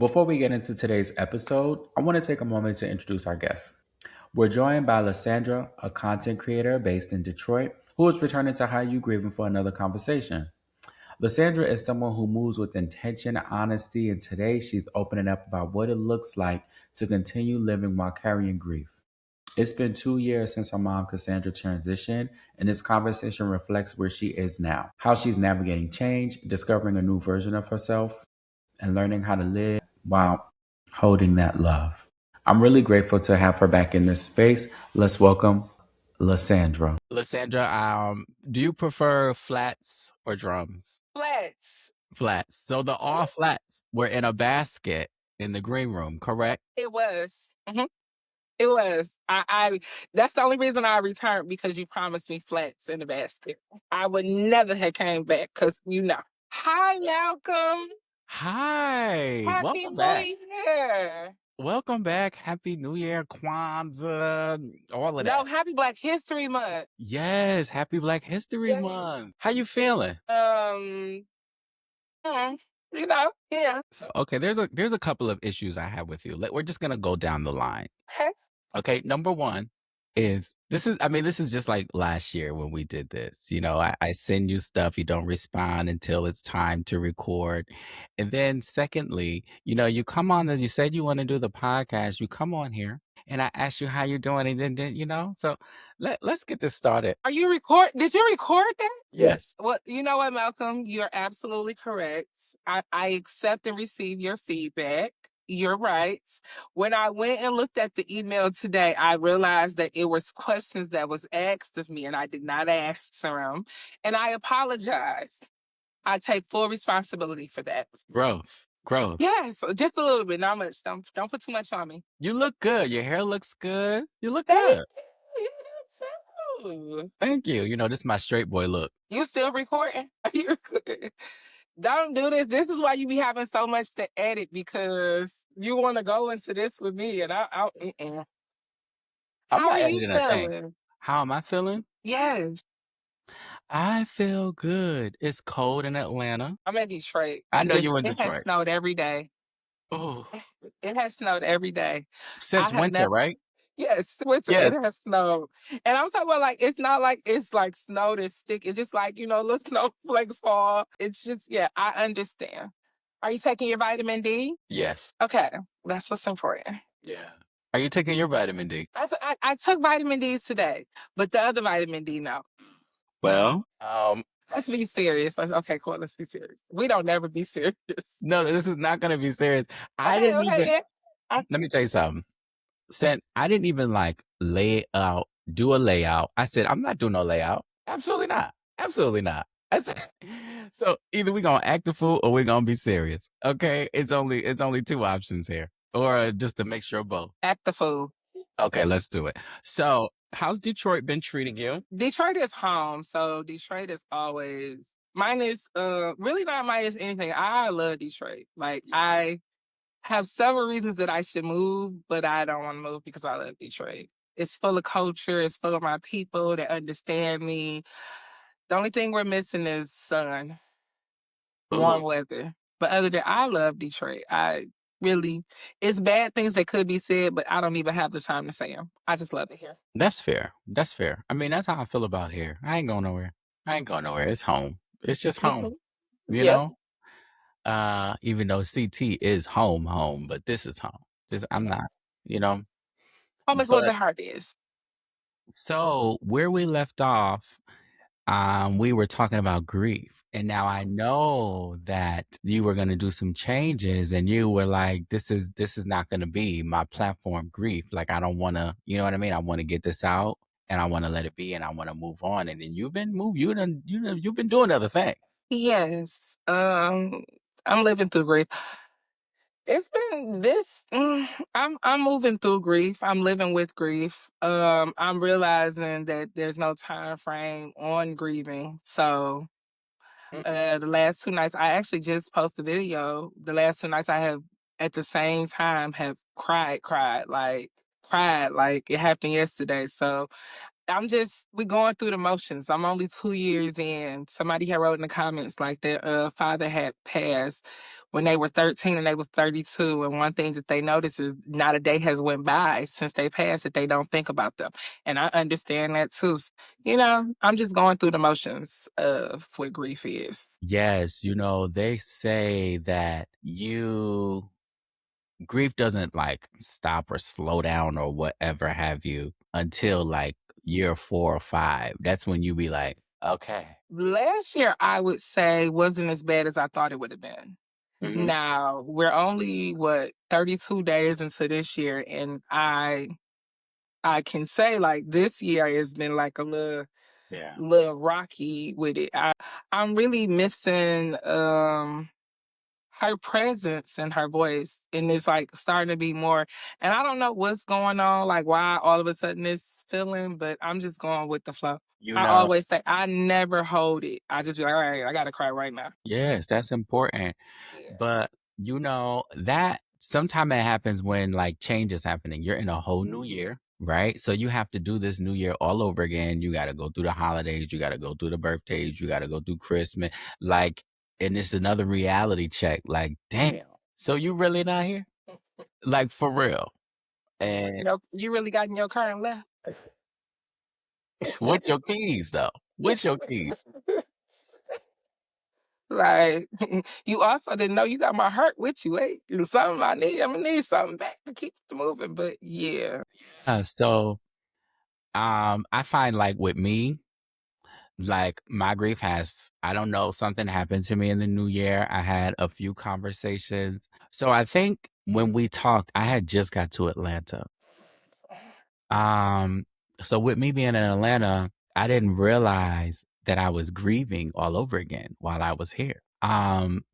Before we get into today's episode, I want to take a moment to introduce our guest. We're joined by LaSandra, a content creator based in Detroit, who is returning to How You Grieving for another conversation. LaSandra is someone who moves with intention, honesty, and today she's opening up about what it looks like to continue living while carrying grief. It's been 2 years since her mom, Cassandra, transitioned, and this conversation reflects where she is now, how she's navigating change, discovering a new version of herself, and learning how to live while holding that love. I'm really grateful to have her back in this space. Let's welcome LaSandra. LaSandra, do you prefer flats or drums? Flats. Flats. So the all flats were in a basket in the green room, correct? It was. It was. I that's the only reason I returned because you promised me flats in the basket. I would never have came back because Hi, Malcolm. Hi. Happy Welcome New back. Year. Welcome back. Happy New Year, Kwanzaa, all of No, that. happy Black History Month. Yes, happy Black History Yes. Month. How you feeling? Yeah. So, okay, there's a couple of issues I have with you. We're just gonna go down the line. Okay. Okay, number one is this is just like last year when we did this. I send you stuff, you don't respond until it's time to record. And then secondly, you come on as you said you want to do the podcast, you come on here and I ask you how you're doing, and then so let's get this started. Did you record that? Yes. Well, you know what, Malcolm? You're absolutely correct. I accept and receive your feedback. You're right. When I went and looked at the email today, I realized that it was questions that was asked of me and I did not answer them. And I apologize. I take full responsibility for that. Growth. Yes, just a little bit, not much. Don't put too much on me. You look good. Your hair looks good. You look Thank good. you. You too. Thank you. This is my straight boy look. You still recording? Are you recording? Don't do this. This is why you be having so much to edit because you want to go into this with me, and I'm How not are you editing a thing. feeling? How am I feeling? Yes, I feel good. It's cold in Atlanta. I'm in Detroit. I know you in It has Detroit. snowed every day. Oh, It has snowed every day. I since have winter, never. right? Yes, winter. Yes. It has snowed, and I'm talking about like it's not like it's like snow that's stick. It's just like little snowflakes fall. It's just I understand. Are you taking your vitamin D? Yes. Okay, that's what's important. Yeah. Are you taking your vitamin D? I took vitamin D today, but the other vitamin D, no. Well, Let's be serious. Okay, cool. Let's be serious. We don't never be serious. no, this is not going to be serious. I Okay, didn't even, yeah. let me tell you something. I didn't even like do a layout. I said, I'm not doing no layout. Absolutely not. Absolutely not. I said, so either we're going to act the fool or we're going to be serious. Okay. It's only two options here, or just a mixture of both. Act the fool. Okay, let's do it. So how's Detroit been treating you? Detroit is home, so Detroit is always mine is really not minus anything. I love Detroit. Like I have several reasons that I should move, but I don't want to move because I love Detroit. It's full of culture. It's full of my people that understand me. The only thing we're missing is sun, warm weather. But other than I love Detroit. It's bad things that could be said, but I don't even have the time to say them. I just love it here. That's fair. That's fair. I mean, that's how I feel about here. I ain't going nowhere. It's home. It's just home. You Yep. know? Even though CT is home, but this is home. I'm not, you know. Home is what the But heart is. so where we left off, we were talking about grief. And now I know that you were gonna do some changes and you were like, this is not gonna be my platform, grief. Like I don't wanna, you know what I mean? I wanna get this out and I wanna let it be and I wanna move on. And then you've been you've been doing other things. Yes. I'm living through grief. It's been this. I'm moving through grief. I'm living with grief. I'm realizing that there's no time frame on grieving. So the last 2 nights, I actually just posted a video. The last 2 nights, I have at the same time have cried like it happened yesterday. So we going through the motions. I'm only 2 years in. Somebody had wrote in the comments like their father had passed when they were 13 and they was 32. And one thing that they noticed is not a day has went by since they passed that they don't think about them. And I understand that too. I'm just going through the motions of what grief is. Yes, they say that grief doesn't like stop or slow down or whatever have you until like year 4 or 5. That's when you be like, okay. Last year, I would say wasn't as bad as I thought it would have been. Mhm. Now we're only 32 days into this year, and I can say like this year has been like a Yeah. little rocky with it. I'm really missing her presence and her voice, and it's like starting to be more. And I don't know what's going on, like why all of a sudden this feeling, but I'm just going with the flow. You I know, always say I never hold it. I just be like, all right, I gotta cry right now. yes, that's important. Yeah. But that sometime it happens when like change is happening. You're in a whole new year, right? So you have to do this new year all over again. You got to go through the holidays, you got to go through the birthdays, you got to go through Christmas. Like, and it's another reality check. Like, damn. So you really not here? Like for real. And You really got in your car and left? with your keys though. With your keys. Like, you also didn't know you got my heart with you. Wait, something I'm gonna need something back to keep it moving. But yeah. So I find like with me, like my grief has, I don't know, something happened to me in the new year. I had a few conversations. So I think when we talked, I had just got to Atlanta. Um, so with me being in Atlanta, I didn't realize that I was grieving all over again while I was here.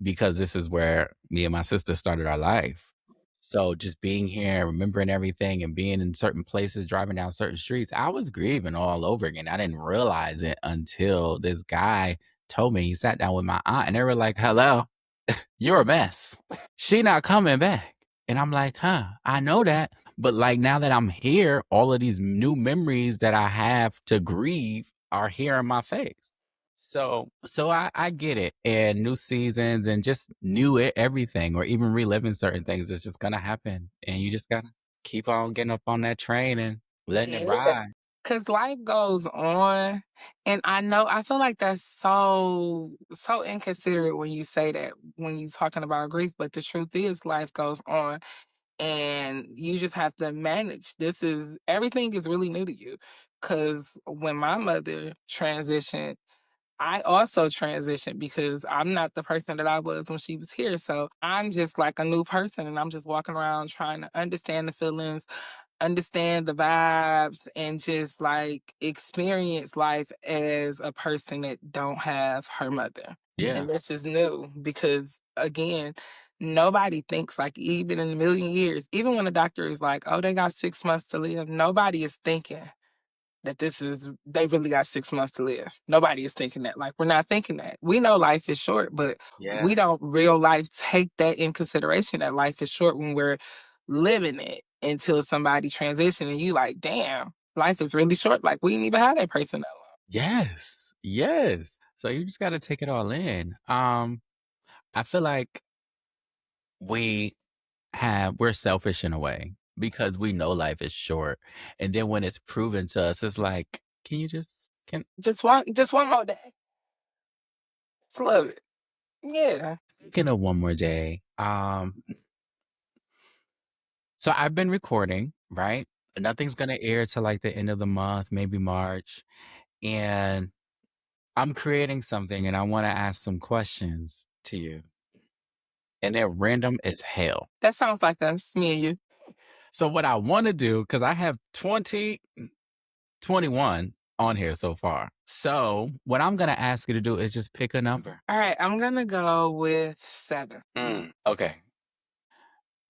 Because this is where me and my sister started our life. So just being here, remembering everything and being in certain places, driving down certain streets, I was grieving all over again. I didn't realize it until this guy told me. He sat down with my aunt and they were like, "Hello, you're a mess. She not coming back." And I'm like, "Huh, I know that." But like now that I'm here, all of these new memories that I have to grieve are here in my face. So I get it. And new seasons and just everything or even reliving certain things is just gonna happen. And you just gotta keep on getting up on that train and letting it Yeah. ride. Cause life goes on. And I feel like that's so inconsiderate when you say that, when you're talking about grief. But the truth is life goes on and you just have to manage. Everything is really new to you. Cause when my mother transitioned, I also transitioned because I'm not the person that I was when she was here. So I'm just like a new person and I'm just walking around trying to understand the feelings, understand the vibes, and just like experience life as a person that don't have her mother. Yeah. And this is new because again, nobody thinks like even in a million years, even when a doctor is like, oh, they got 6 months to live, nobody is thinking that they really got 6 months to live. Nobody is thinking that. Like, we're not thinking that. We know life is short, but Yeah. we don't real life take that in consideration that life is short when we're living it until somebody transition and you like, damn, life is really short. Like, we didn't even have that person that long. Yes. Yes. So you just gotta take it all in. I feel like we we're selfish in a way because we know life is short. And then when it's proven to us, it's like, can you can Just one more day. Just love it. Yeah. speaking of one more day, so I've been recording, right? Nothing's gonna air till like the end of the month, maybe March. And I'm creating something and I wanna ask some questions to you. And they're random as hell. That sounds like us, me and you. So what I wanna do, because I have 21 on here so far. So what I'm gonna ask you to do is just pick a number. All right, I'm gonna go with 7. Okay.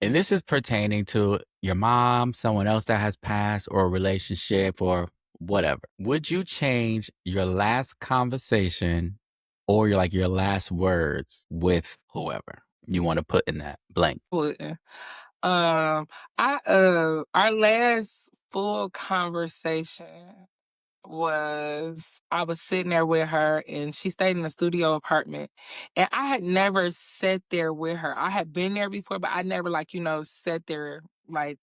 And this is pertaining to your mom, someone else that has passed, or a relationship or whatever. Would you change your last conversation or your last words with whoever you want to put in that blank? Wouldn't. I our last full conversation was I was sitting there with her and she stayed in a studio apartment. And I had never sat there with her. I had been there before, but I never sat there like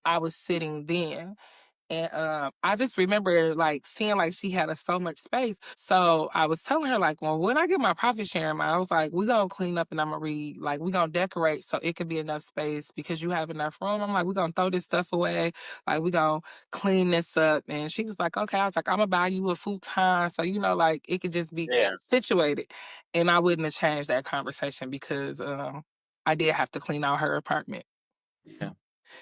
I was sitting then. And I just remember like seeing like she had so much space. So I was telling her like, well, when I get my profit sharing, I was like, we gonna clean up and I'm gonna read, like we gonna decorate so it could be enough space because you have enough room. I'm like, we gonna throw this stuff away, like we gonna clean this up. And she was like, okay. I was like, I'm gonna buy you a futon so like it could just be situated. And I wouldn't have changed that conversation because I did have to clean out her apartment. Yeah.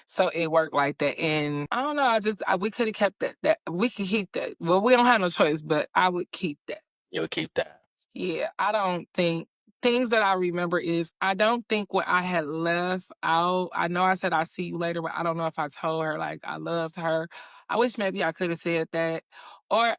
So it worked like that. And I don't know, we could have kept that we could keep that. Well, we don't have no choice, but I would keep that. You would keep that. Yeah, I don't think things that I remember is I don't think what I had left out. I know I said I'll see you later, but I don't know if I told her like I loved her. I wish maybe I could have said that. Or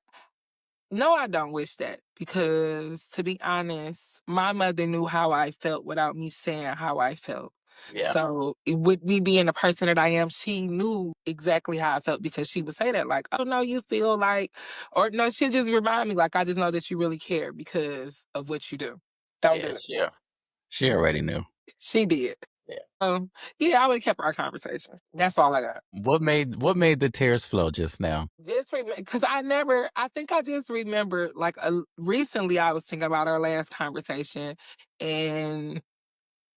no, I don't wish that because to be honest, my mother knew how I felt without me saying how I felt. Yeah. So with me being the person that I am, she knew exactly how I felt because she would say that like, oh no, you feel like, or no, she'll just remind me like, I just know that you really care because of what you do. Don't do it. Yeah. She already knew. She did. Yeah. Yeah, I would have kept our conversation. That's all I got. What made the tears flow just now? Just because I think I just remember like recently I was thinking about our last conversation, and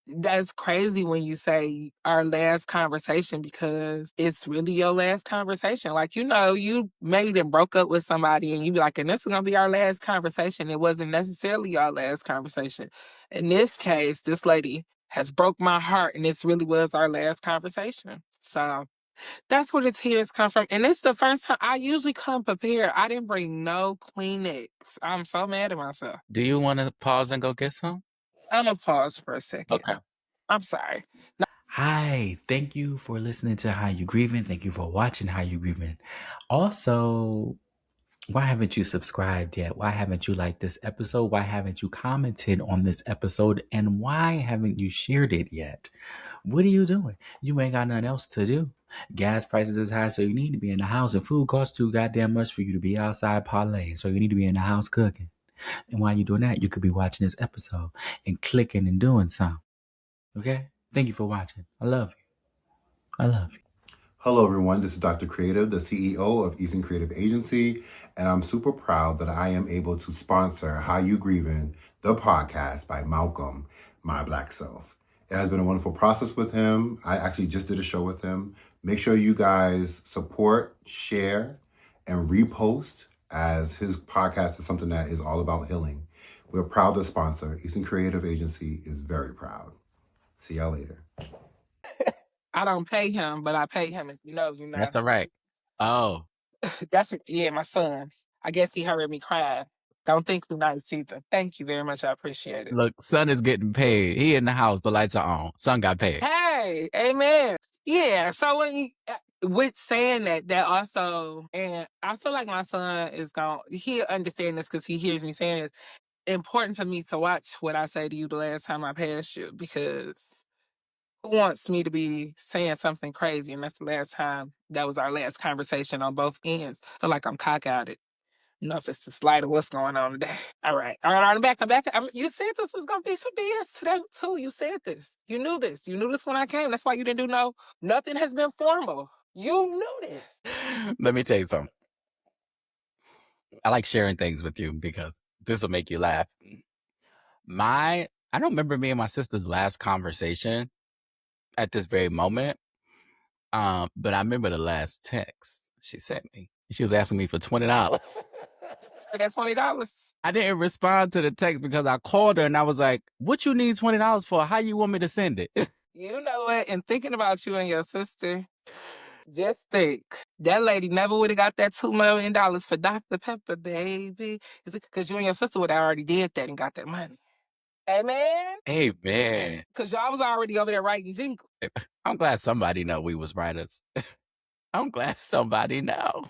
that's crazy when you say our last conversation because it's really your last conversation. Like, you maybe then broke up with somebody and you be like, and this is going to be our last conversation. It wasn't necessarily our last conversation. In this case, this lady has broke my heart and this really was our last conversation. So that's where the tears come from. And it's the first time I usually come prepared. I didn't bring no Kleenex. I'm so mad at myself. Do you want to pause and go get some? I'm going to pause for a second. Okay. I'm sorry. Hi, thank you for listening to How You Grieving. Thank you for watching How You Grieving. Also, why haven't you subscribed yet? Why haven't you liked this episode? Why haven't you commented on this episode? And why haven't you shared it yet? What are you doing? You ain't got nothing else to do. Gas prices is high, so you need to be in the house, and food costs too goddamn much for you to be outside parlaying. So you need to be in the house cooking. And while you're doing that, you could be watching this episode and clicking and doing something. Okay? Thank you for watching. I love you. I love you. Hello, everyone. This is Dr. Creative, the CEO of Eastern Creative Agency, and I'm super proud that I am able to sponsor How You Grieving, the podcast by Malcolm, my Black self. It has been a wonderful process with him. I actually just did a show with him. Make sure you guys support, share, and repost, as his podcast is something that is all about healing. We're proud to sponsor. Eastern Creative Agency is very proud. See y'all later. I don't pay him, but I pay him. You know. That's all right. Oh, My son. I guess he heard me crying. Don't think you're nice either. Thank you very much. I appreciate it. look, son is getting paid. He in the house. The lights are on. Son got paid. Hey, amen. Yeah. So with saying that also, and I feel like my son is he'll understand this because he hears me saying this. Important for me to watch what I say to you the last time I passed you because who wants me to be saying something crazy? And that's the last time. That was our last conversation on both ends. I feel like I'm cock-outed. If it's the slight of what's going on today. All right. I'm back. You said this was going to be some BS today, too. You said this. You knew this. You knew this when I came. That's why you didn't do nothing has been formal. You knew this. Let me tell you something. I like sharing things with you because this will make you laugh. I don't remember me and my sister's last conversation at this very moment. But I remember the last text she sent me. She was asking me for $20. I got $20. I didn't respond to the text because I called her and I was like, what you need $20 for? How you want me to send it? You know what? And thinking about you and your sister, just think. That lady never would have got that $2 million for Dr. Pepper, baby. Is it because you and your sister would have already did that and got that money? Amen? Amen. Because y'all was already over there writing jingles. I'm glad somebody know we was writers. I'm glad somebody know.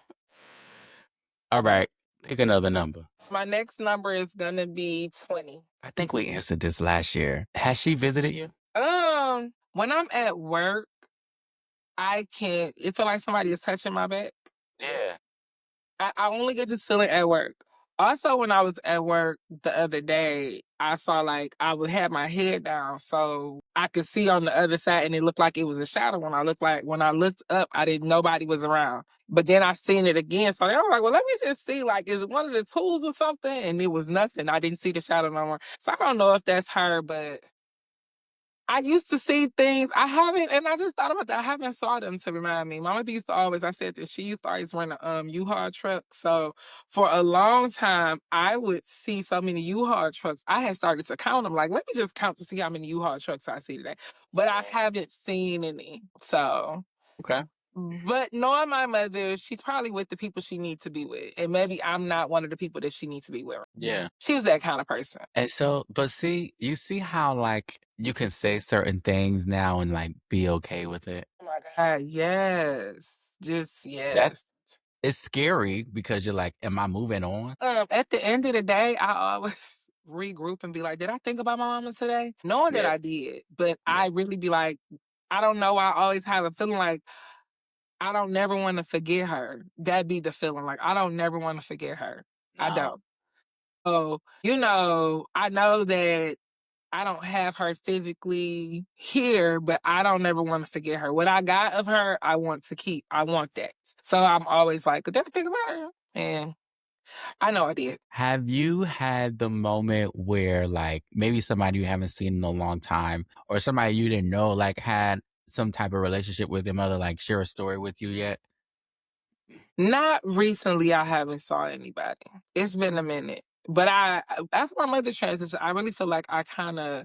All right. Pick another number. My next number is going to be 20. I think we answered this last year. Has she visited you? When I'm at work, it feel like somebody is touching my back. Yeah. I only get this feeling at work. Also, when I was at work the other day, I saw like I would have my head down so I could see on the other side, and it looked like it was a shadow. When I looked up, I didn't nobody was around. But then I seen it again, so I was like, well, let me just see, like, is it one of the tools or something? And it was nothing. I didn't see the shadow no more. So I don't know if that's her, but I used to see things. I haven't, and I just thought about that. I haven't saw them to remind me. My mother used to always, I said that she used to always run a U-Haul truck. So for a long time, I would see so many U-Haul trucks. I had started to count them. Like, let me just count to see how many U-Haul trucks I see today. But I haven't seen any. So, Okay. but knowing my mother, she's probably with the people she needs to be with. And maybe I'm not one of the people that she needs to be with. Yeah. She was that kind of person. And so, but see, you see how like you can say certain things now and like be okay with it. Oh my God, yes. Just yes. That's it's scary because you're like, am I moving on? At the end of the day, I always regroup and be like, did I think about my mama today? Knowing that Yeah. I did, but Yeah. I really be like, I don't know. I always have a feeling like I don't never want to forget her. That be the feeling. Like I don't never want to forget her. I No. don't. So, I know that I don't have her physically here, but I don't never want to forget her. What I got of her, I want to keep. I want that. So I'm always like, did I think about her? And I know I did. Have you had the moment where like maybe somebody you haven't seen in a long time or somebody you didn't know like had some type of relationship with their mother, like share a story with you yet? Not recently, I haven't saw anybody. It's been a minute. But after my mother's transition, I really feel like I kind of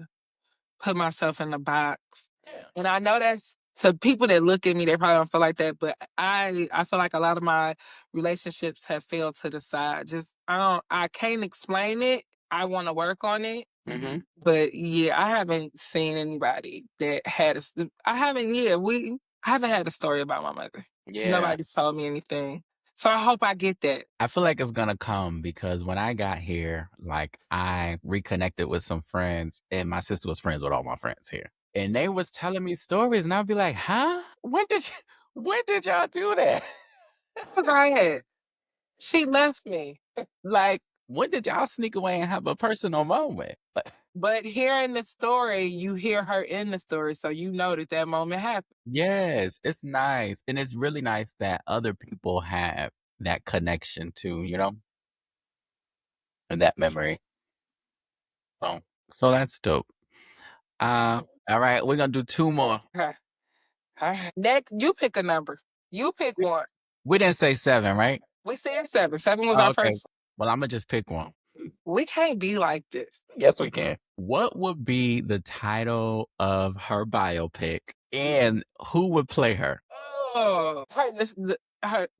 put myself in a box. Yeah. And I know that's to people that look at me, they probably don't feel like that. But I feel like a lot of my relationships have failed to the side. Just I can't explain it. I want to work on it. Mm-hmm. But yeah, I haven't seen anybody that had I haven't, I haven't had a story about my mother. Yeah. Nobody's told me anything. So I hope I get that. I feel like it's gonna come because when I got here, like I reconnected with some friends and my sister was friends with all my friends here. And they was telling me stories and I'd be like, huh? When did y'all do that? Because I had. She left me. Like, when did y'all sneak away and have a personal moment? But hearing the story, you hear her in the story, so you know that moment happened. Yes, it's nice. And it's really nice that other people have that connection too, and that memory. So that's dope. All right, we're gonna do two more. Okay. All right. Next, you pick a number. You pick one. We didn't say 7, right? We said 7. 7 was Oh, our okay. first. Well, I'm gonna just pick one. We can't be like this. Yes, we can. What would be the title of her biopic and who would play her? Oh,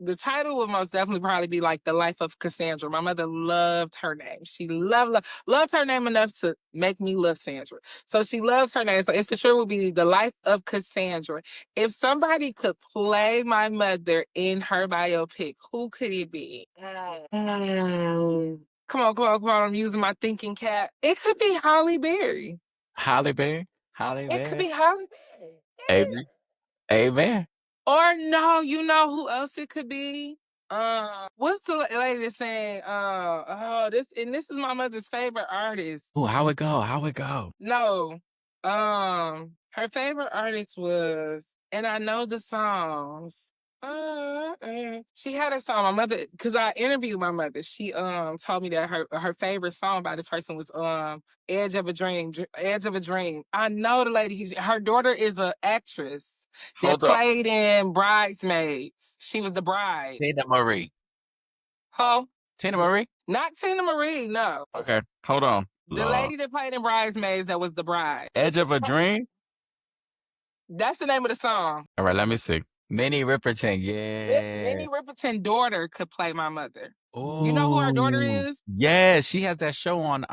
the title would most definitely probably be like The Life of Cassandra. My mother loved her name. She loved her name enough to make me love Sandra. So she loves her name. So it for sure would be The Life of Cassandra. If somebody could play my mother in her biopic, who could it be? Come on, come on, come on. I'm using my thinking cap. It could be Holly Berry. Halle Berry? Halle It could Berry? be Holly Berry. Amen. Amen. Or no, you know who else it could be? What's the lady that's saying, this is my mother's favorite artist. Ooh, how it go? How it go? No. Her favorite artist was, and I know the songs. She had a song. My mother, because I interviewed my mother. She told me that her favorite song by this person was "Edge of a Dream." Edge of a Dream. I know the lady. Her daughter is an actress that Hold up. played in Bridesmaids. She was the bride. Tina Marie. Huh? Tina Marie? Not Tina Marie. No. Okay. Hold on. The lady that played in Bridesmaids that was the bride. Edge of a Dream? That's the name of the song. All right, let me see. Minnie Riperton, yeah. Minnie Riperton's daughter could play my mother. Ooh. You know who her daughter is? Yeah, she has that show on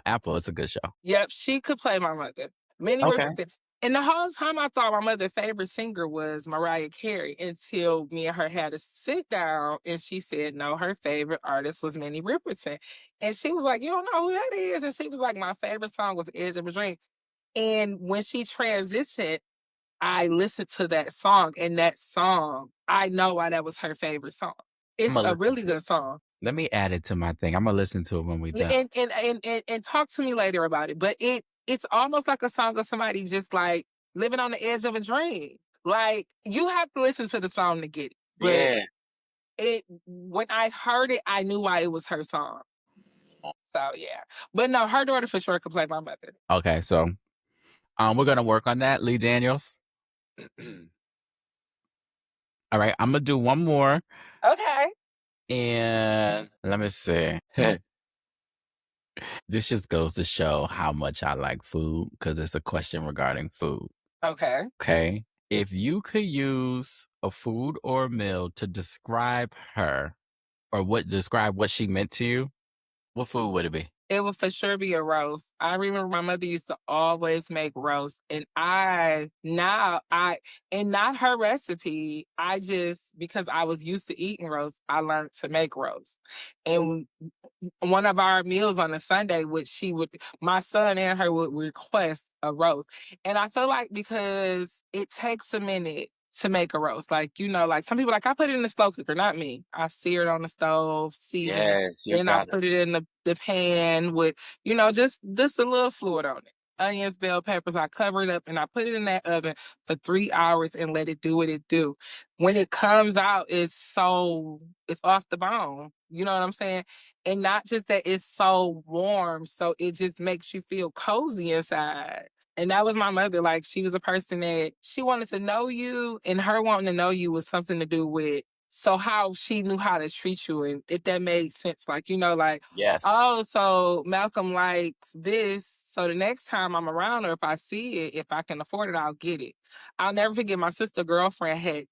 Apple. It's a good show. Yep, she could play my mother. Minnie Okay. Riperton. And the whole time I thought my mother's favorite singer was Mariah Carey until me and her had a sit down and she said, no, her favorite artist was Minnie Riperton. And she was like, you don't know who that is? And she was like, my favorite song was Edge of a Dream. And when she transitioned, I listened to that song, and that song, I know why that was her favorite song. It's I'ma a listen really to it. good song. Let me add it to my thing. Imma listen to it when we done. And talk to me later about it. But it's almost like a song of somebody just like living on the edge of a dream. Like you have to listen to the song to get it. But Yeah. it when I heard it, I knew why it was her song. So yeah. But no, her daughter for sure could play my mother. Okay, so we're gonna work on that, Lee Daniels. All right, I'm gonna do one more, Okay. and let me see. This just goes to show how much I like food because it's a question regarding food. Okay. Okay, if you could use a food or a meal to describe her, or describe what she meant to you, what food would it be? It would for sure be a roast. I remember my mother used to always make roast, and and not her recipe. I just because I was used to eating roast, I learned to make roast. And one of our meals on a Sunday, which my son and her would request a roast. And I feel like because it takes a minute to make a roast, like, like some people like, I put it in the slow cooker, not me. I sear it on the stove, season it. Yes, you Then I got it. put it in the pan with, just a little fluid on it. Onions, bell peppers, I cover it up and I put it in that oven for 3 hours and let it do what it do. When it comes out, it's off the bone. You know what I'm saying? And not just that it's so warm, so it just makes you feel cozy inside. And that was my mother. Like, she was a person that she wanted to know you, and her wanting to know you was something to do with how she knew how to treat you. And if that made sense, like, like, Yes. oh, so Malcolm likes this. So the next time I'm around, or if I see it, if I can afford it, I'll get it. I'll never forget my sister girlfriend had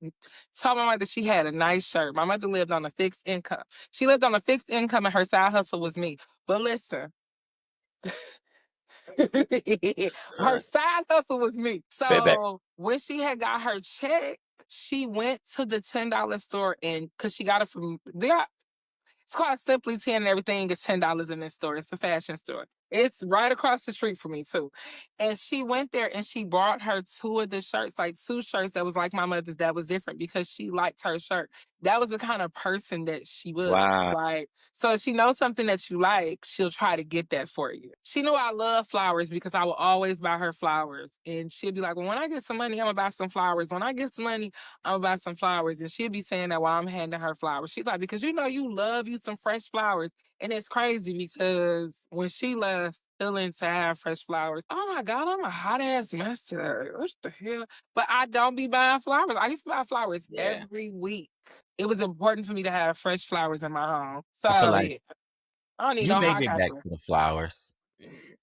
told my mother she had a nice shirt. My mother lived on a fixed income. She lived on a fixed income and her side hustle was me. But listen, her side hustle was me. Baby. So when she had got her check, she went to the $10 store and because she got it from it's called Simply 10 and everything is $10 in this store. It's the fashion store. It's right across the street from me too. And she went there and she brought her two of the shirts, like two shirts that was like my mother's that was different because she liked her shirt. That was the kind of person that she was. Wow. Like, so if she knows something that you like, she'll try to get that for you. She knew I love flowers because I would always buy her flowers. And she'd be like, well, when I get some money, I'm gonna buy some flowers. When I get some money, I'm gonna buy some flowers. And she'd be saying that while I'm handing her flowers. She's like, because you love you some fresh flowers. And it's crazy because when she left feeling to have fresh flowers, oh my God, I'm a hot ass mustard. What the hell? But I don't be buying flowers. I used to buy flowers every week. It was important for me to have fresh flowers in my home. I feel So like yeah, I don't need you no may hot get back cocoa. to the flowers.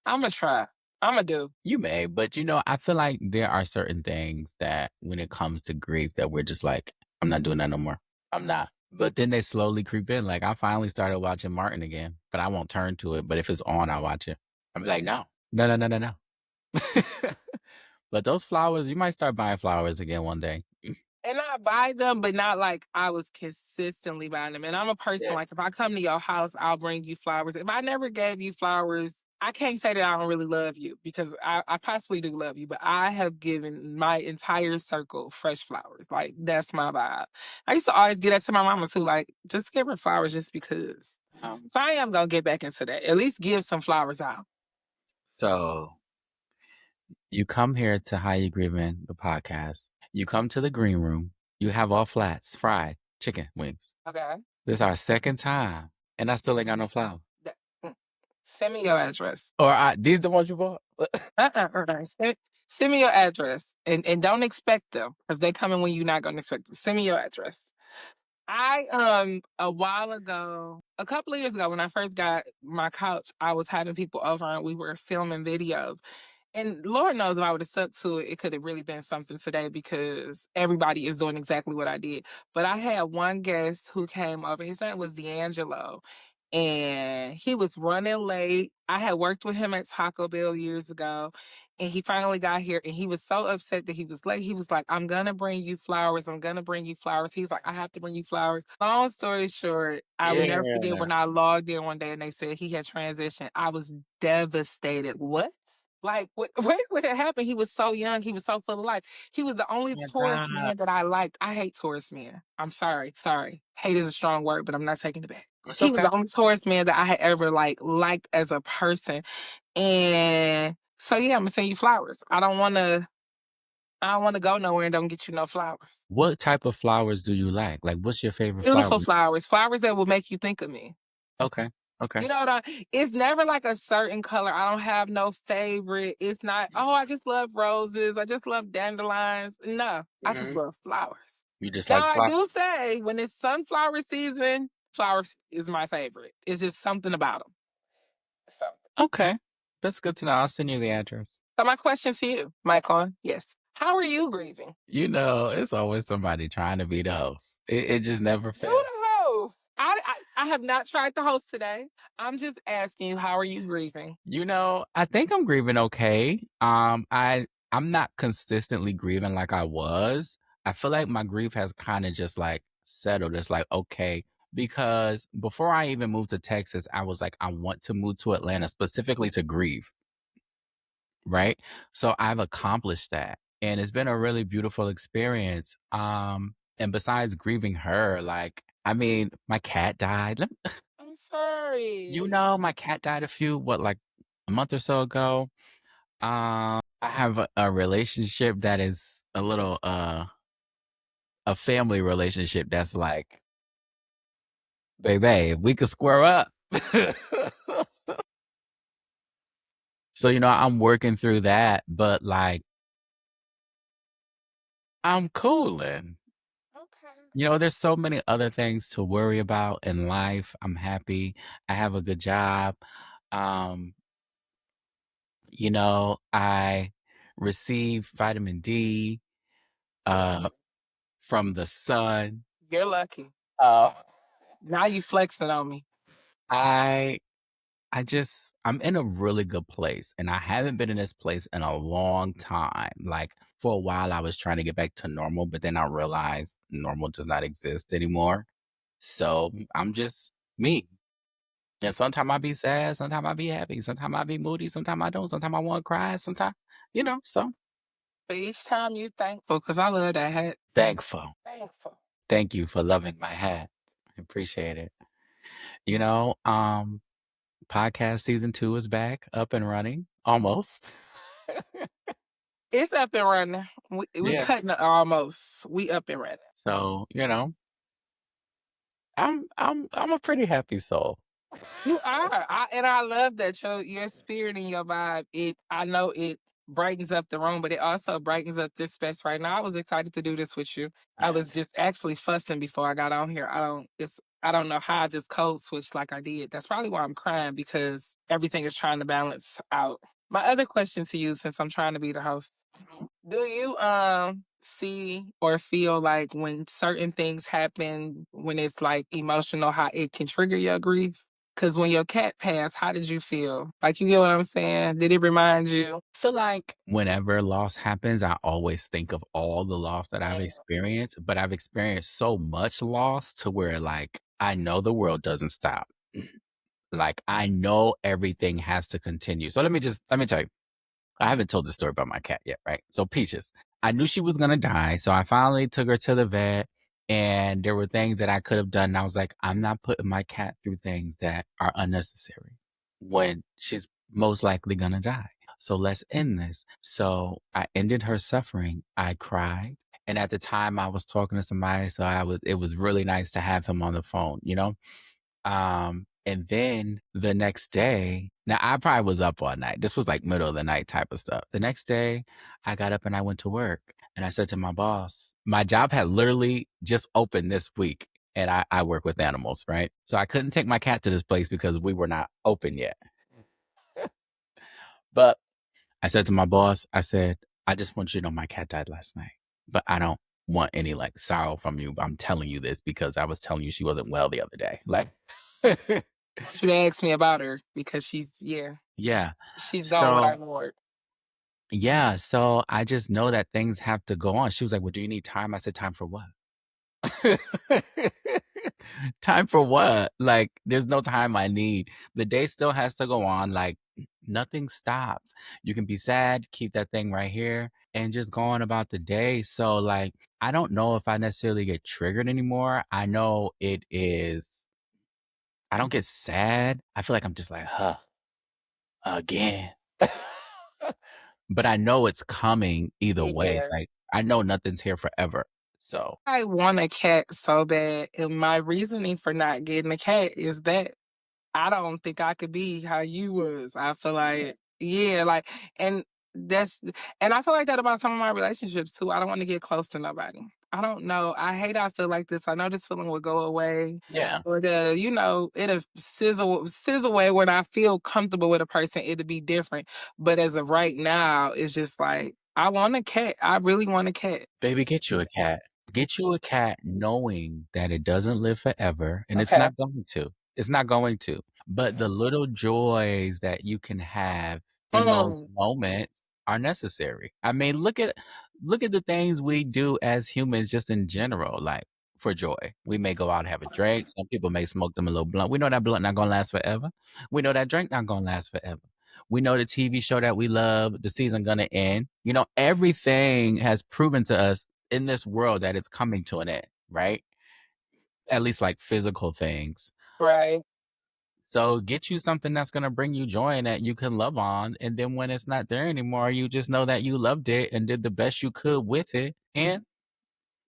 I'm gonna try. I'm gonna do. You may, but I feel like there are certain things that when it comes to grief that we're just like, I'm not doing that no more. I'm not. But then they slowly creep in. Like I finally started watching Martin again, but I won't turn to it. But if it's on, I'll watch it. I'll be like, no, no, no, no, no, no. But those flowers, you might start buying flowers again one day. And I buy them, but not like I was consistently buying them. And I'm a person like if I come to your house, I'll bring you flowers. If I never gave you flowers, I can't say that I don't really love you because I possibly do love you, but I have given my entire circle fresh flowers. Like that's my vibe. I used to always get that to my mama too, like just give her flowers just because. So I am gonna get back into that. At least give some flowers out. So you come here to How You Grieving, the podcast. You come to the green room. You have all flats, fried chicken wings. Okay. This is our second time, and I still ain't got no flour. Send me your address. Or these the ones you bought? Send me your address and don't expect them because they coming when you're not gonna expect them. Send me your address. I a while ago, a couple of years ago, when I first got my couch, I was having people over and we were filming videos. And Lord knows if I would have stuck to it, it could have really been something today because everybody is doing exactly what I did. But I had one guest who came over. His name was D'Angelo. And he was running late. I had worked with him at Taco Bell years ago. And he finally got here and he was so upset that he was late. He was like, I'm going to bring you flowers. I'm going to bring you flowers. He's like, I have to bring you flowers. Long story short, I will never forget when I logged in one day and they said he had transitioned. I was devastated. What? Like, what had happened? He was so young. He was so full of life. He was the only Oh my Taurus God. man that I liked. I hate Taurus men. I'm sorry. Sorry. Hate is a strong word, but I'm not taking it back. It's He was okay. the only Taurus man that I had ever liked as a person. And so yeah, I'm gonna send you flowers. I don't wanna go nowhere and don't get you no flowers. What type of flowers do you like? Like, what's your favorite flower? Beautiful flowers. Flowers that will make you think of me. Okay. Okay. You know what it's never like a certain color. I don't have no favorite. It's not, oh, I just love roses. I just love dandelions. No, I just Mhm. love flowers. You just Now like I flowers? do say when it's sunflower season, flowers is my favorite. It's just something about them. Okay. That's good to know. I'll send you the address. So my question to you, Michael, yes. How are you grieving? It's always somebody trying to be the host. It just never You fails. the host. I have not tried to host today. I'm just asking you, how are you grieving? I think I'm grieving okay. I'm not consistently grieving like I was. I feel like my grief has kind of just like settled. It's like okay, because before I even moved to Texas, I was like, I want to move to Atlanta specifically to grieve, right? So I've accomplished that, and it's been a really beautiful experience. And besides grieving her, like, I mean, my cat died. I'm sorry. My cat died like a month or so ago. I have a relationship that is a family relationship that's like, baby, we could square up. So, I'm working through that, but like, I'm cooling. Okay. There's so many other things to worry about in life. I'm happy. I have a good job. Um, I receive vitamin D from the sun. You're lucky. Uh, Now you flexing on me. I I'm in a really good place, and I haven't been in this place in a long time. Like for a while I was trying to get back to normal, but then I realized normal does not exist anymore. So I'm just me. And sometimes I be sad, sometimes I be happy, sometimes I be moody, sometimes I don't, sometimes I want to cry, sometimes, so But each time you thankful, because I love that hat. thankful. Thankful. Thank you for loving my hat. I appreciate it. You know, um, Podcast season 2 is back, up and running, almost. It's up and running. We Yeah. cutting it almost. We up and running. So, I'm a pretty happy soul. You are. And I love that your spirit and your vibe. I know it brightens up the room, but it also brightens up this space right now. I was excited to do this with you. I was just actually fussing before I got on here. I don't know how I just code switched like I did. That's probably why I'm crying, because everything is trying to balance out. My other question to you, since I'm trying to be the host, do you see or feel like when certain things happen, when it's like emotional, how it can trigger your grief? Because when your cat passed, how did you feel? Like, you get what I'm saying? Did it remind you? I feel like whenever loss happens, I always think of all the loss that I've experienced, but I've experienced so much loss to where like I know the world doesn't stop. Like I know everything has to continue. So let me tell you. I haven't told the story about my cat yet, right? So Peaches, I knew she was gonna die, so I finally took her to the vet, and there were things that I could have done. And I was like, I'm not putting my cat through things that are unnecessary when she's most likely gonna die. So let's end this. So I ended her suffering. I cried. And at the time I was talking to somebody, so it was really nice to have him on the phone, you know? And then the next day, now I probably was up all night. This was like middle of the night type of stuff. The next day, I got up and I went to work, and I said to my boss, my job had literally just opened this week, and I work with animals, right? So I couldn't take my cat to this place because we were not open yet. But I said to my boss, I said, I just want you to know my cat died last night, but I don't want any like sorrow from you. I'm telling you this because I was telling you she wasn't well the other day. Like, I want you to ask me about her, because yeah. she's gone with So our Lord. yeah, so I just know that things have to go on. She was like, "Well, do you need time?" I said, "Time for what?" Time for what? Like, there's no time I need. The day still has to go on. Like, nothing stops. You can be sad, keep that thing right here, and just go on about the day. So, like, I don't know if I necessarily get triggered anymore. I know it is, I don't get sad. I feel like I'm just like, huh, again. But I know it's coming either way. Yeah. Like, I know nothing's here forever. So, I want a cat so bad, and my reasoning for not getting a cat is that I don't think I could be how you was. I feel like, yeah, like, and that's, and I feel like that about some of my relationships too. I don't want to get close to nobody. I don't know. I hate I feel like this. I know this feeling will go away. yeah. Or it'll sizzle away when I feel comfortable with a person, it'll be different. But as of right now, it's just like, I want a cat. I really want a cat. Baby, get you a cat. Get you a cat knowing that it doesn't live forever and it's Okay. not going to. It's not going to. But the little joys that you can have in those moments are necessary. I mean, look at the things we do as humans just in general, like for joy. We may go out and have a drink. Some people may smoke them a little blunt. We know that blunt not gonna last forever. We know that drink not gonna last forever. We know the TV show that we love, the season gonna end. You know, everything has proven to us in this world that it's coming to an end, right? At least like physical things. Right. So get you something that's gonna bring you joy and that you can love on. And then when it's not there anymore, you just know that you loved it and did the best you could with it. And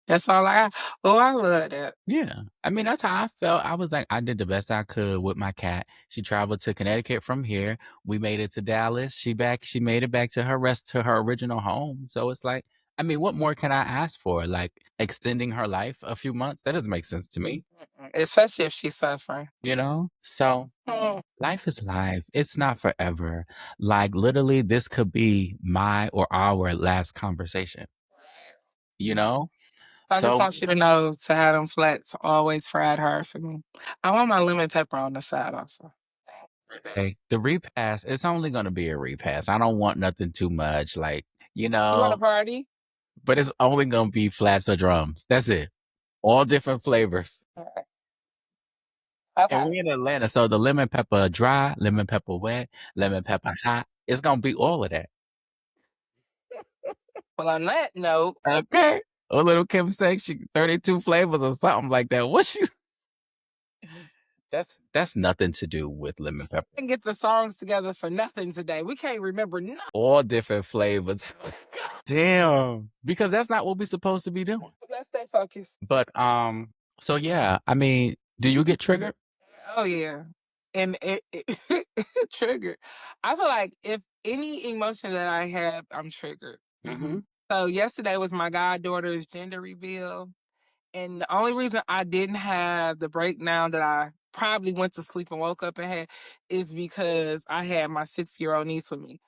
That's all I got. Oh, I love that. yeah, I mean, that's how I felt. I was like, I did the best I could with my cat. She traveled to Connecticut from here. We made it to Dallas. She made it back to her original home. So it's like, I mean, what more can I ask for? Like extending her life a few months? That doesn't make sense to me, Especially if she's suffering. you know? So Mm. life is life. It's not forever. Like literally, this could be my or our last conversation, you know? I just So want you to know to have them flats always fried hard for me. I want my lemon pepper on the side also. hey, the repass, it's only gonna be a repass. I don't want nothing too much, like, you You want a know, party? but it's only gonna be flats or drums. That's it. All different flavors. Okay. And Okay. we in Atlanta, so the lemon pepper dry, lemon pepper wet, lemon pepper hot. It's gonna be all of that. Well, on that note, Okay. A little Kim say she 32 flavors or something like that. What she that's nothing to do with lemon pepper. we can get the songs together for nothing today. We can't remember nothing. All different flavors. Damn. Because that's not what we're supposed to be doing. Let's stay focused. But so yeah, I mean, do you get triggered? Oh yeah. And it triggered. I feel like if any emotion that I have, I'm triggered. Mm-hmm. So yesterday was my goddaughter's gender reveal. And the only reason I didn't have the breakdown that I probably went to sleep and woke up and had is because I had my 6-year-old niece with me.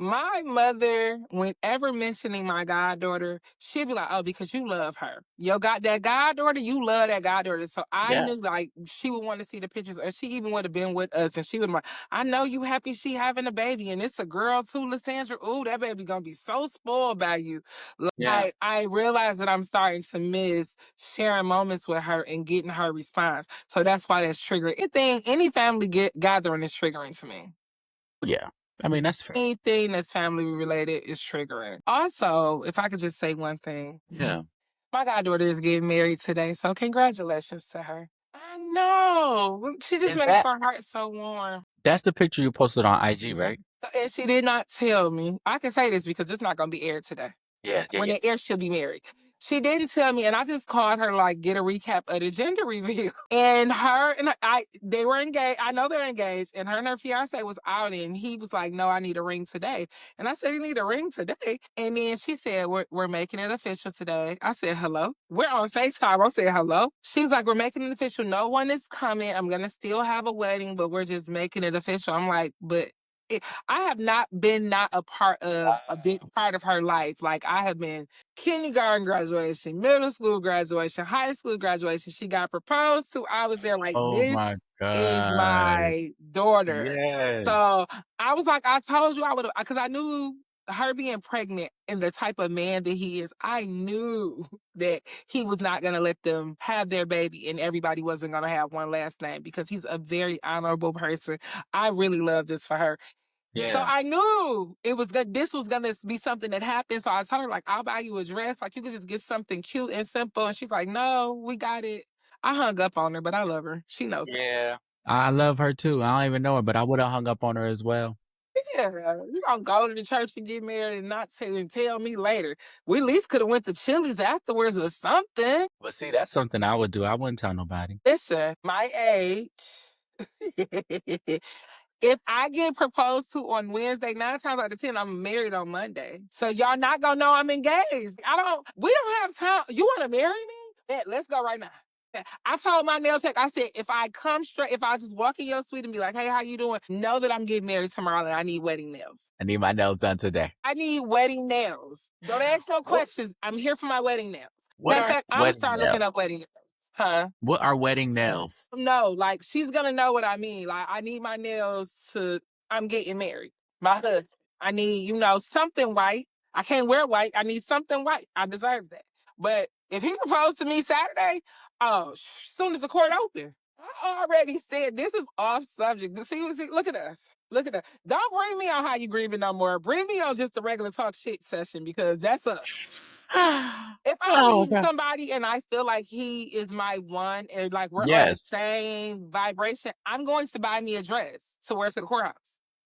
My mother, whenever mentioning my goddaughter, she'd be like, "Oh, because you love her. Yo, got that goddaughter, you love that goddaughter." So I Yeah. knew like she would want to see the pictures, or she even would have been with us, and she would be like, "I know you happy she having a baby, and it's a girl too, LaSandra. Ooh, that baby gonna be so spoiled by you." Yeah. Like I realized that I'm starting to miss sharing moments with her and getting her response. So that's why that's triggering. Any family gathering is triggering to me. Yeah. I mean, that's fair. Anything that's family related is triggering. Also, if I could just say one thing, Yeah. my goddaughter is getting married today, so congratulations to her. I know. She just Is makes that my heart so warm. that's the picture you posted on IG, right? And she did not tell me. I can say this because it's not going to be aired today. Yeah, yeah, When yeah. it airs, she'll be married. She didn't tell me, and I just called her like get a recap of the gender reveal. And they were engaged. I know they're engaged, and her fiance was out, and he was like, "No, I need a ring today." And I said, "You need a ring today?" And then she said, "We're making it official today." I said, "Hello." We're on FaceTime. I said, "Hello." She's like, "We're making it official. No one is coming. I'm gonna still have a wedding, but we're just making it official." I'm like, "But." I have not a part of a big part of her life. Like I have been kindergarten graduation, middle school graduation, high school graduation. She got proposed to. I was there like Oh this my is God. my daughter. Yes. So I was like, I told you I would have, because I knew her being pregnant and the type of man that he is, I knew that he was not going to let them have their baby and everybody wasn't going to have one last name because he's a very honorable person. I really love this for her. So I knew it was good. This was gonna be something that happened. So I told her, like, I'll buy you a dress. Like, you could just get something cute and simple. And she's like, no, we got it. I hung up on her, but I love her. She knows that. Yeah. I love her too. I don't even know her, but I would have hung up on her as well. Yeah, you don't go to the church and get married and not tell me later. We at least could have went to Chili's afterwards or something. But see, that's something I would do. I wouldn't tell nobody. Listen, my age. If I get proposed to on Wednesday, 9 times out of 10, I'm married on Monday. So y'all not gonna know I'm engaged. We don't have time. You wanna marry me? Yeah, let's go right now. I told my nail tech, I said, if I come straight, if I just walk in your suite and be like, hey, how you doing? Know that I'm getting married tomorrow and I need wedding nails. I need my nails done today. I need wedding nails. Don't ask no questions. I'm here for my wedding nails. What Matter of are fact, I'm gonna wedding start looking nails? up wedding nails. Huh? What are wedding nails? No, like she's gonna know what I mean. Like I need my nails to. I'm getting married. My husband. I need, something white. I can't wear white. I need something white. I deserve that. But if he proposed to me Saturday, soon as the court open, I already said this is off subject. See, look at us. Look at us. Don't bring me on how you grieving no more. Bring me on just a regular talk shit session because that's us. If I meet somebody and I feel like he is my one and like we're on the same vibration, I'm going to buy me a dress to wear to the courthouse.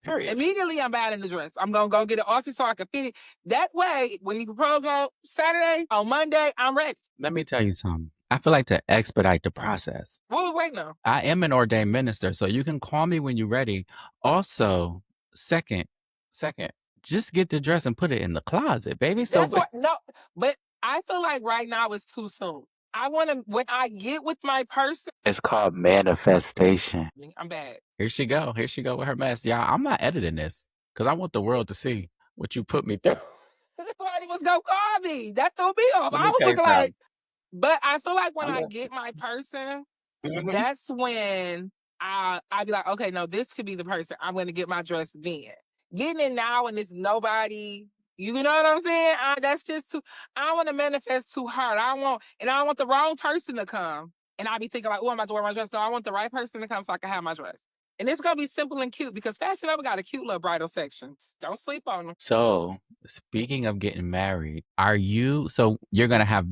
Period. Immediately, I'm buying the dress. I'm going to go get an office so I can fit it. That way, when you propose on Saturday, on Monday, I'm ready. Let me tell you something. I feel like to expedite the process. What we waiting on? I am an ordained minister, so you can call me when you're ready. Also, second, just get the dress and put it in the closet, baby. So but I feel like right now it's too soon. I want to, when I get with my person. It's called manifestation. I'm bad. Here she go with her mess. Y'all, I'm not editing this because I want the world to see what you put me through. Somebody was going to call me. That threw me off. I was looking like, but I feel like when I get my person, that's when I be like, okay, no, this could be the person. I'm going to get my dress then. Getting it now and it's nobody, you know what I'm saying? That's just too, I want to manifest too hard. I don't want the wrong person to come. And I be thinking like, oh, I'm about to wear my dress. No, I want the right person to come so I can have my dress. And it's going to be simple and cute because Fashion Nova got a cute little bridal section. Don't sleep on them. So, speaking of getting married, so you're going to have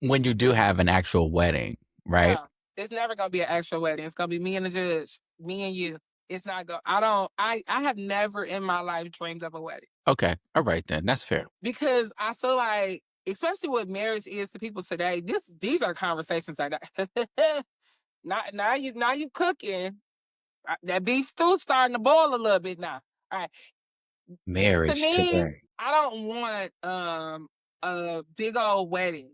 when you do have an actual wedding, right? No, it's never going to be an actual wedding. It's going to be me and the judge, me and you. It's not going, I have never in my life dreamed of a wedding. Okay. All right then. That's fair. Because I feel like, especially what marriage is to people today, these are conversations like that. now you cooking. That beef stew's starting to boil a little bit now. All right. Marriage to me, today. I don't want a big old wedding.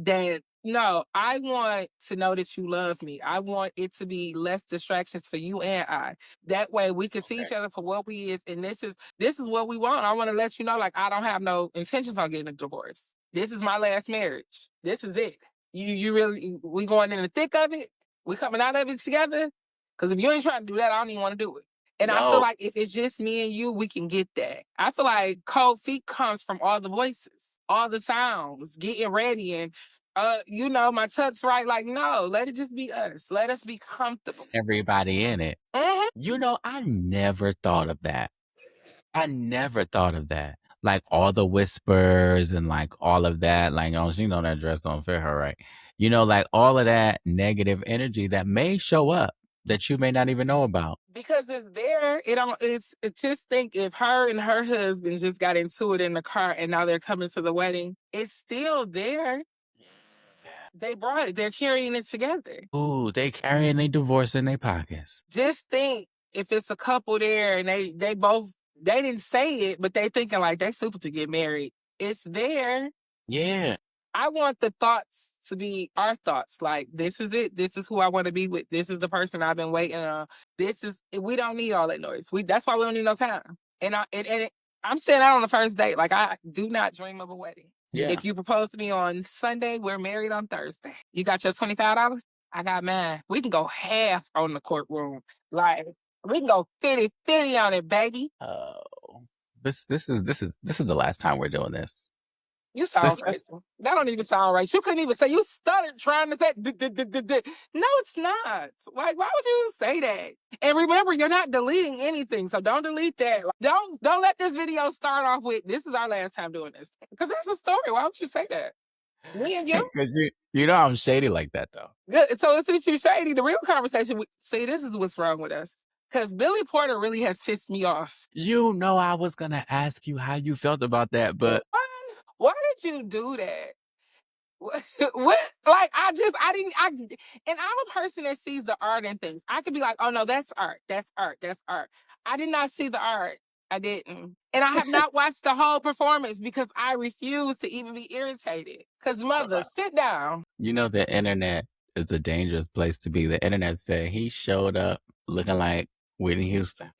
I want to know that you love me. I want it to be less distractions for you and I. That way we can see each other for what we is, and this is what we want. I want to let you know, like, I don't have no intentions on getting a divorce. This is my last marriage. This is it. You really, we going in the thick of it. We coming out of it together. Because if you ain't trying to do that, I don't even want to do it. And I feel like if it's just me and you, we can get that. I feel like cold feet comes from all the voices, all the sounds, getting ready and my tuck's right. Like, no, let it just be us. Let us be comfortable. Everybody in it. Mm-hmm. I never thought of that. Like all the whispers and like all of that. Like, oh, she know that dress don't fit her right. Like all of that negative energy that may show up that you may not even know about. Because it's there. It's just think if her and her husband just got into it in the car and now they're coming to the wedding, it's still there. They brought it. They're carrying it together. Ooh, they carrying their divorce in their pockets. Just think if it's a couple there and they didn't say it, but they thinking like they super to get married. It's there. Yeah. I want the thoughts to be our thoughts. Like, this is it. This is who I want to be with. This is the person I've been waiting on. We don't need all that noise. That's why we don't need no time. And I'm saying that on the first date. Like, I do not dream of a wedding. Yeah. If you propose to me on Sunday, we're married on Thursday. You got your $25? I got mine. We can go half on the courtroom. Like, we can go 50-50 on it, baby. Oh, this is the last time we're doing this. You sound crazy. That don't even sound right. You couldn't even say, you stuttered trying to say, no, it's not. Like, why would you say that? And remember, you're not deleting anything, so don't delete that. Don't let this video start off with, this is our last time doing this. Because that's a story. Why would you say that? Me and you? Because you know I'm shady like that, though. Good. So since you're shady, the real conversation, see, this is what's wrong with us. Because Billy Porter really has pissed me off. You know I was going to ask you how you felt about that, but... Why did you do that? What? Like, I didn't, and I'm a person that sees the art in things. I could be like, oh no, that's art. That's art. That's art. I did not see the art. I didn't. And I have not watched the whole performance because I refuse to even be irritated. Because mother, sit down. You know, the internet is a dangerous place to be. The internet said he showed up looking like Whitney Houston.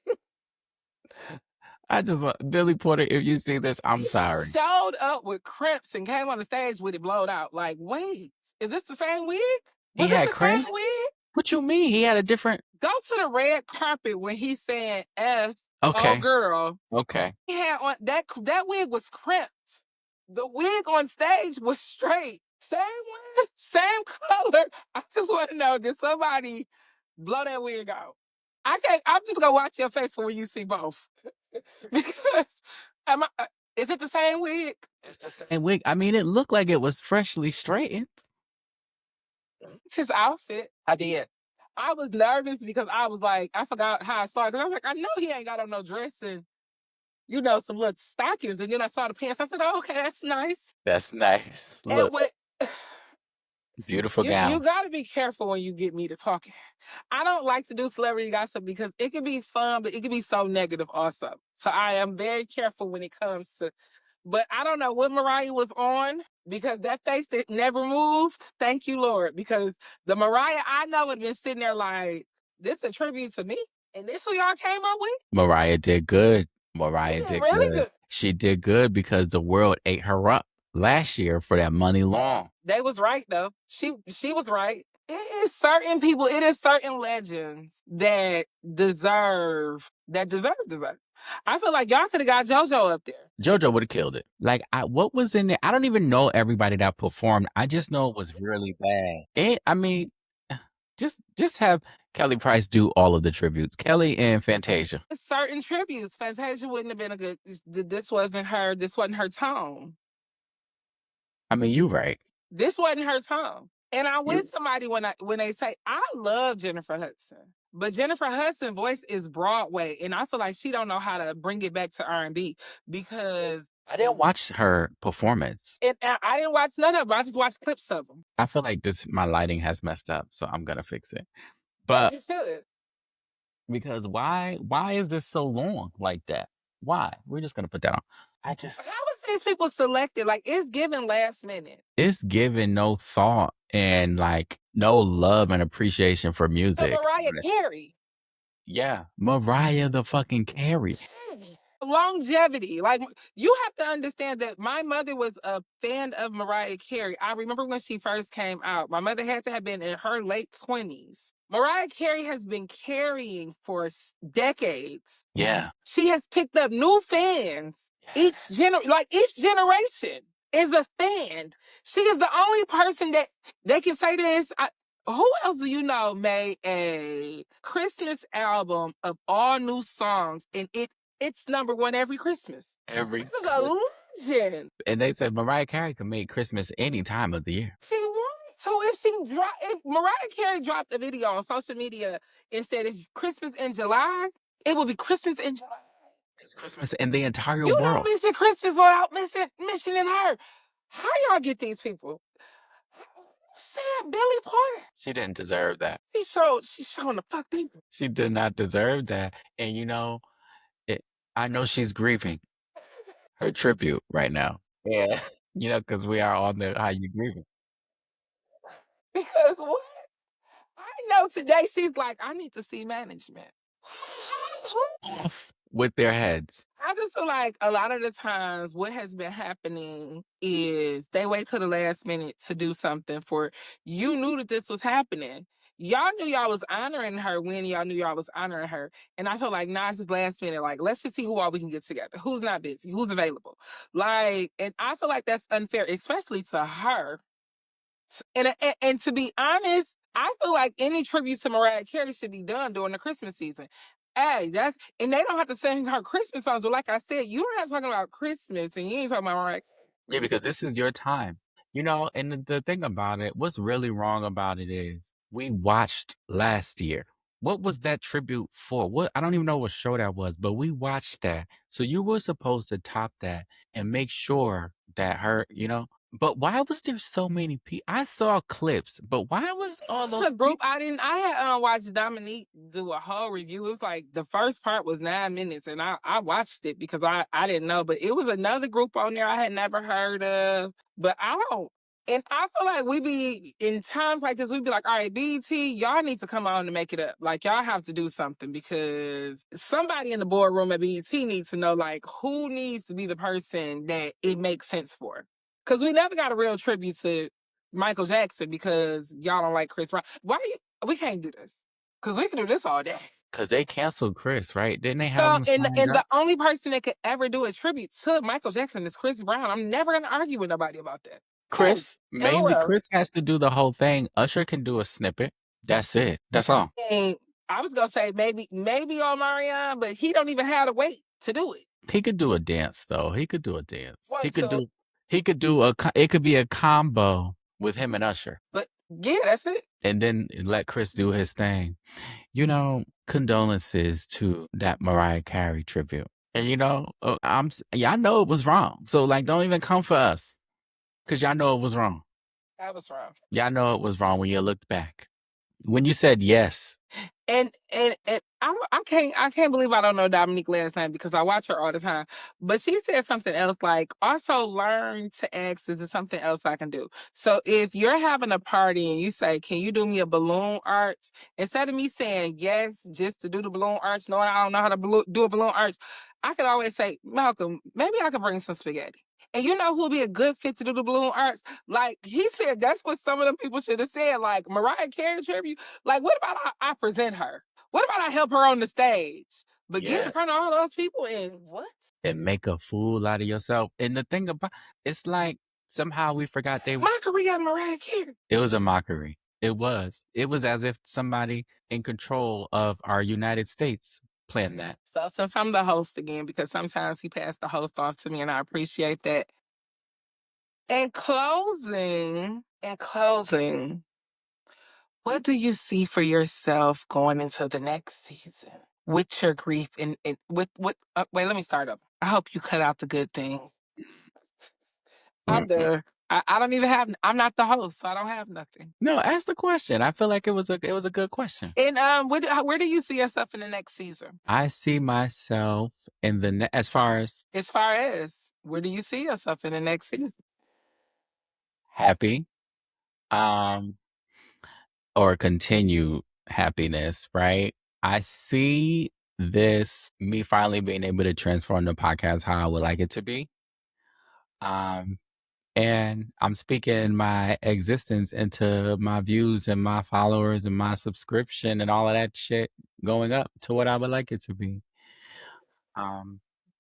I just want Billy Porter, if you see this, I'm sorry. Showed up with crimps and came on the stage with it blowed out. Like, wait, is this the same wig? He had crimps? What you mean? He had a different... Go to the red carpet when he said F, okay. Oh girl. Okay. He had on that wig was crimped. The wig on stage was straight. Same wig, same color. I just want to know, did somebody blow that wig out? I'm just gonna watch your face for when you see both. Because is it the same wig? It's the same wig. I mean, it looked like it was freshly straightened. It's his outfit. I did. I was nervous because I was like, I forgot how I saw it. Because I was like, I know he ain't got on no dress and, you know, some little stockings. And then I saw the pants. I said, oh, okay, that's nice. That's nice. Look. Beautiful gown. You got to be careful when you get me to talking. I don't like to do celebrity gossip because it can be fun, but it can be so negative also. So I am very careful when it comes to, but I don't know what Mariah was on because that face that never moved. Thank you, Lord. Because the Mariah I know had been sitting there like, this a tribute to me? And this who y'all came up with? Mariah did good. Mariah did really good. She did good because the world ate her up last year for that money long. They was right though. She was right. It is certain people, it is certain legends that deserve. I feel like y'all could have got JoJo up there. JoJo would have killed it. Like, what was in there? I don't even know everybody that performed. I just know it was really bad. I mean, just have Kelly Price do all of the tributes. Kelly and Fantasia. Certain tributes. Fantasia wouldn't have been a good. This wasn't her tone. I mean, you're right. This wasn't her tone. And I'm with somebody when they say, I love Jennifer Hudson. But Jennifer Hudson's voice is Broadway. And I feel like she don't know how to bring it back to R&B because... I didn't watch her performance. And I didn't watch none of them. I just watched clips of them. I feel like my lighting has messed up, so I'm going to fix it. But... You should. Because why is this so long like that? Why? We're just going to put that on. How was these people selected? Like, it's given last minute. It's given no thought and, like, no love and appreciation for music. So Mariah Carey. Yeah. Mariah the fucking Carey. Longevity. Like, you have to understand that my mother was a fan of Mariah Carey. I remember when she first came out. My mother had to have been in her late 20s. Mariah Carey has been carrying for decades. Yeah. She has picked up new fans. Each generation is a fan. She is the only person that they can say this. Who else do you know made a Christmas album of all new songs and it's number one every Christmas? This is a legend. And they said Mariah Carey can make Christmas any time of the year. She won. So if Mariah Carey dropped a video on social media and said it's Christmas in July, it will be Christmas in July. It's Christmas in the entire world. You don't mention Christmas without mentioning her. How y'all get these people? Sam, Billy Porter. She didn't deserve that. She's showing the fuck people. She did not deserve that. And you know, I know she's grieving her tribute right now. Yeah. You know, because we are on the How You Grieving. Because what? I know today she's like, I need to see management. Off with their heads. I just feel like a lot of the times what has been happening is they wait till the last minute to do something for you knew that this was happening. y'all knew y'all was honoring her when y'all knew y'all was honoring her. And I feel like now it's just last minute. Like, let's just see who all we can get together. Who's not busy? Who's available? Like, and I feel like that's unfair, especially to her. And to be honest, I feel like any tribute to Mariah Carey should be done during the Christmas season. Hey, and they don't have to sing her Christmas songs. But like I said, you're not talking about Christmas and you ain't talking about Mariah. Yeah, because this is your time. And the thing about it, what's really wrong about it is we watched last year. What was that tribute for? What I don't even know what show that was, but we watched that. So you were supposed to top that and make sure that But why was there so many people? I saw clips, but why was all those The group I had watched Dominique do a whole review. It was like the first part was 9 minutes and I watched it because I didn't know, but it was another group on there I had never heard of. But I don't, and I feel like we be in times like this, we be like, all right, BT, y'all need to come on and make it up. Like y'all have to do something because somebody in the boardroom at BT needs to know like who needs to be the person that it makes sense for. Cause we never got a real tribute to Michael Jackson because y'all don't like Chris Rock. We can't do this. Cause we can do this all day. because they canceled Chris, right? Didn't they have So, him and signed and up? the only person that could ever do a tribute to Michael Jackson is Chris Brown. I'm never gonna argue with nobody about that. Chris, And who mainly else? Chris has to do the whole thing. Usher can do a snippet. That's it. That's all. And I was gonna say maybe Omarion, but he don't even have the weight to do it. He could do a dance though. He could do a dance. One, He could two. do. He could do It could be a combo with him and Usher, But yeah, that's it. and then let Chris do his thing. Condolences to that Mariah Carey tribute. And y'all know it was wrong. So like, don't even come for us, cause y'all know it was wrong. That was wrong. Y'all know it was wrong when you looked back. When you said yes. And I can't believe I don't know Dominique last name because I watch her all the time. But she said something else like also learn to ask, is there something else I can do? So if you're having a party and you say, can you do me a balloon arch? Instead of me saying yes just to do the balloon arch, knowing I don't know how to do a balloon arch, I could always say, Malcolm, maybe I could bring some spaghetti. And you know who'll be a good fit to do the balloon arch? Like he said, that's what some of them people should have said. Like Mariah Carey tribute. Like, what about I present her? What about I help her on the stage? But get in front of all those people and what? And make a fool out of yourself. And the thing about it's like somehow we forgot mockery at Mariah Carey. It was a mockery. It was. It was as if somebody in control of our United States planned that. So since I'm the host again, because sometimes he passed the host off to me and I appreciate that. In closing, what do you see for yourself going into the next season with your grief and with wait, let me start up. I hope you cut out the good thing. I'm there. I don't even have. I'm not the host, so I don't have nothing. No, ask the question. I feel like it was a good question. And where do you see yourself in the next season? I see myself in the as far as where do you see yourself in the next season? Happy, or continue happiness, right? I see this me finally being able to transform the podcast how I would like it to be. And I'm speaking my existence into my views and my followers and my subscription and all of that shit going up to what I would like it to be.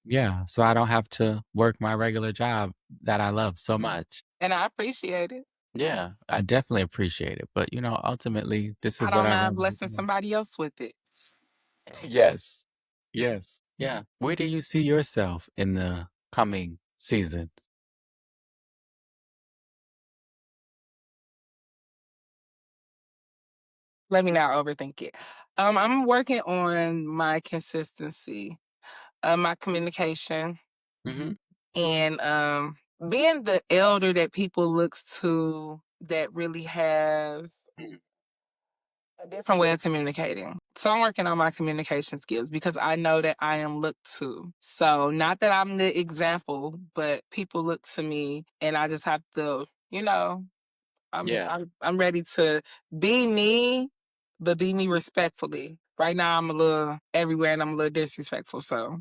Yeah, so I don't have to work my regular job that I love so much. And I appreciate it. Yeah, I definitely appreciate it. But ultimately, this is I don't what I mind want. blessing somebody else with it. Yes. Yes. Yeah. Where do you see yourself in the coming season? Let me not overthink it. I'm working on my consistency, my communication, and being the elder that people look to that really has a different way of communicating. So I'm working on my communication skills because I know that I am looked to. So not that I'm the example, but people look to me and I just have to, I'm ready to be me, but be me respectfully. Right now I'm a little everywhere and I'm a little disrespectful. So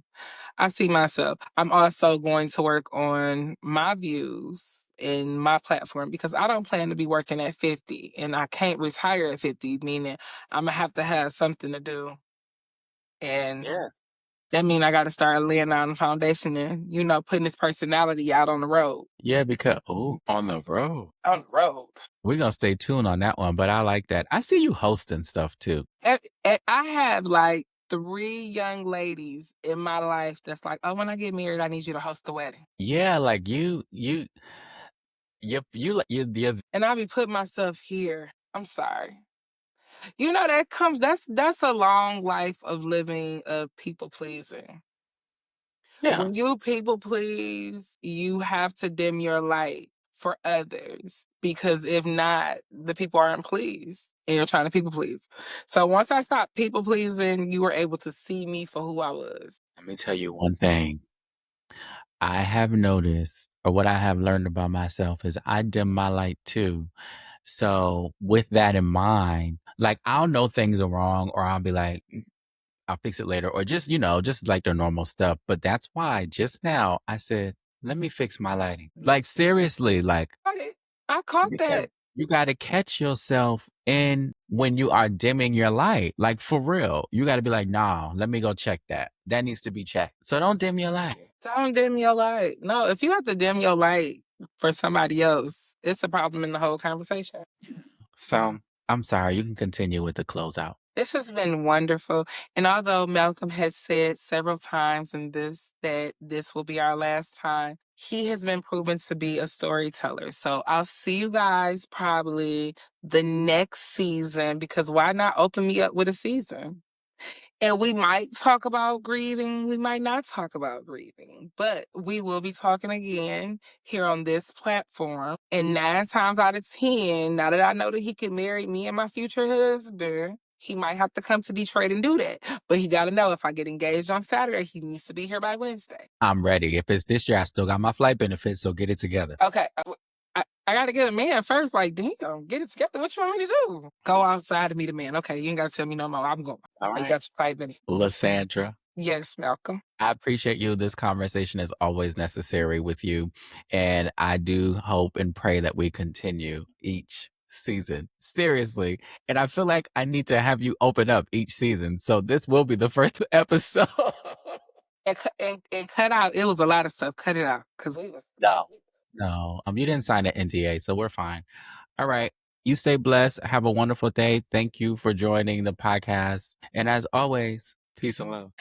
I see myself. I'm also going to work on my views in my platform because I don't plan to be working at 50 and I can't retire at 50, meaning I'm going to have something to do. And that means I got to start laying down the foundation and, putting this personality out on the road. Yeah, because on the road. On the road. We're gonna stay tuned on that one, but I like that. I see you hosting stuff too. I have like 3 young ladies in my life that's like, oh, when I get married, I need you to host the wedding. Yeah, like you, and I'll be putting myself here. I'm sorry. That's a long life of living a people pleasing. Yeah. When you people please, you have to dim your light for others because if not, the people aren't pleased and you're trying to people please. So once I stopped people pleasing, you were able to see me for who I was. Let me tell you one thing. I have noticed, or what I have learned about myself is I dim my light too. So with that in mind, like I'll know things are wrong or I'll be like, I'll fix it later or just, just like the normal stuff. But that's why just now I said, let me fix my lighting. Like seriously, like I caught that. you got to catch yourself in when you are dimming your light. Like for real, you got to be like, nah, let me go check that. That needs to be checked. So don't dim your light. Don't dim your light. No, if you have to dim your light for somebody else, it's a problem in the whole conversation. So I'm sorry. You can continue with the closeout. This has been wonderful. And although Malcolm has said several times in this that this will be our last time, he has been proven to be a storyteller. So I'll see you guys probably the next season because why not open me up with a season? And we might talk about grieving. We might not talk about grieving, but we will be talking again here on this platform. And 9 times out of 10, now that I know that he can marry me and my future husband, he might have to come to Detroit and do that. But he got to know if I get engaged on Saturday, he needs to be here by Wednesday. I'm ready. If it's this year, I still got my flight benefits, so get it together. Okay. I got to get a man first. Like, damn, get it together. What you want me to do? Go outside and meet a man. Okay, you ain't got to tell me no more. I'm going. All right. You got your flight benefits. LaSandra. Yes, Malcolm. I appreciate you. This conversation is always necessary with you. And I do hope and pray that we continue each season. Seriously. And I feel like I need to have you open up each season. So this will be the first episode. and cut out. It was a lot of stuff. Cut it out. Because we was. No, you didn't sign an NDA, so we're fine. All right. You stay blessed. Have a wonderful day. Thank you for joining the podcast. And as always, peace and love.